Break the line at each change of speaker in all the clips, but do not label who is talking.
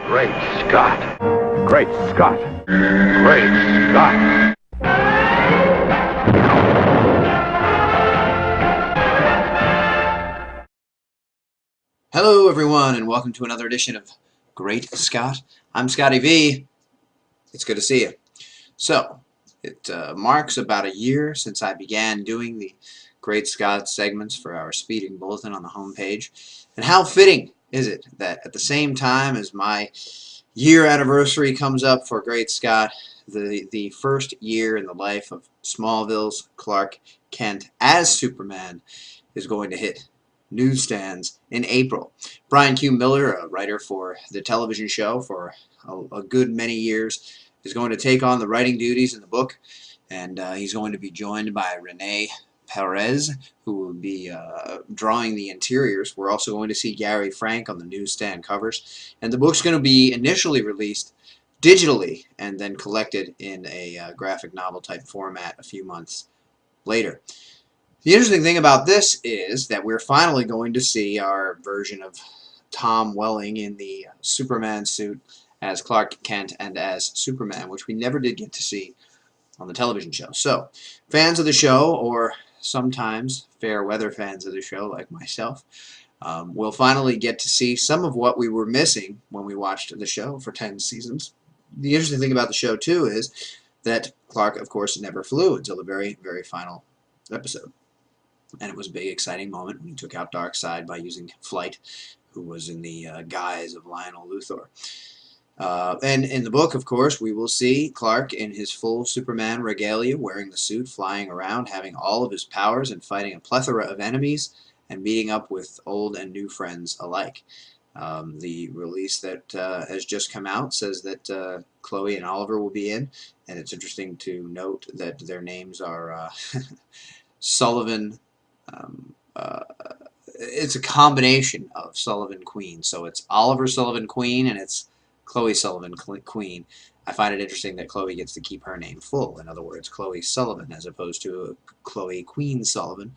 Great Scott. Great Scott. Great Scott.
Hello everyone and welcome to another edition of Great Scott. I'm Scotty V. It's good to see you. So, it marks about a year since I began doing the Great Scott segments for our Speeding Bulletin on the homepage. And how fitting is it that at the same time as my year anniversary comes up for Great Scott, the first year in the life of Smallville's Clark Kent as Superman is going to hit newsstands in April. Bryan Q. Miller, a writer for the television show for a good many years, is going to take on the writing duties in the book, and he's going to be joined by Renee Perez, who will be drawing the interiors. We're also going to see Gary Frank on the newsstand covers, and the book's going to be initially released digitally and then collected in a graphic novel type format a few months later. The interesting thing about this is that we're finally going to see our version of Tom Welling in the Superman suit as Clark Kent and as Superman, which we never did get to see on the television show. So, fans of the show, or sometimes fair weather fans of the show like myself, will finally get to see some of what we were missing when we watched the show for 10 seasons. The interesting thing about the show, too, is that Clark, of course, never flew until the very, very final episode. And it was a big, exciting moment when he took out Darkseid by using flight, who was in the guise of Lionel Luthor. And in the book, of course, we will see Clark in his full Superman regalia, wearing the suit, flying around, having all of his powers, and fighting a plethora of enemies, and meeting up with old and new friends alike. The release that has just come out says that Chloe and Oliver will be in, and it's interesting to note that their names are Sullivan. It's a combination of Sullivan Queen, so it's Oliver Sullivan Queen and it's Chloe Sullivan Queen. I find it interesting that Chloe gets to keep her name full. In other words, Chloe Sullivan as opposed to Chloe Queen Sullivan.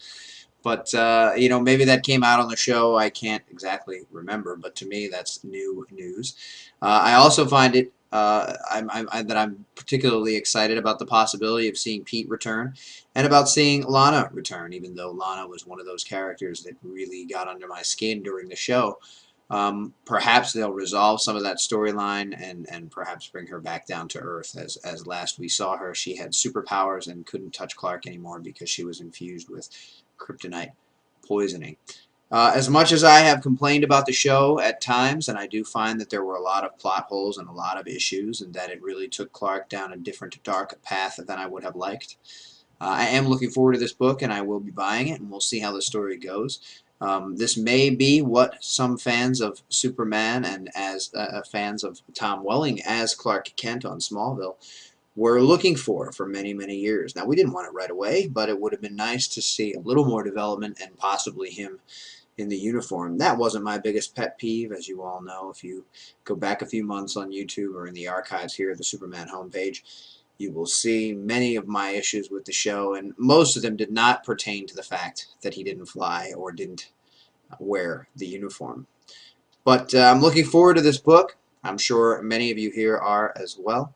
But, you know, maybe that came out on the show. I can't exactly remember, but to me that's new news. I also find it that I'm particularly excited about the possibility of seeing Pete return and about seeing Lana return, even though Lana was one of those characters that really got under my skin during the show. Perhaps they'll resolve some of that storyline and perhaps bring her back down to earth. As last we saw her, she had superpowers and couldn't touch Clark anymore because she was infused with kryptonite poisoning. As much as I have complained about the show at times, and I do find that there were a lot of plot holes and a lot of issues, and that it really took Clark down a different dark path than I would have liked, I am looking forward to this book, and I will be buying it, and we'll see how the story goes. This may be what some fans of Superman and as fans of Tom Welling as Clark Kent on Smallville were looking for many, many years. Now, we didn't want it right away, but it would have been nice to see a little more development and possibly him in the uniform. That wasn't my biggest pet peeve, as you all know. If you go back a few months on YouTube or in the archives here at the Superman homepage, you will see many of my issues with the show, and most of them did not pertain to the fact that he didn't fly or didn't wear the uniform. But I'm looking forward to this book. I'm sure many of you here are as well.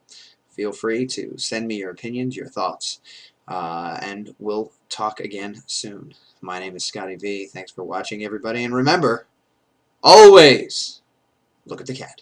Feel free to send me your opinions, your thoughts, and we'll talk again soon. My name is Scotty V. Thanks for watching, everybody, and remember, always look at the cat.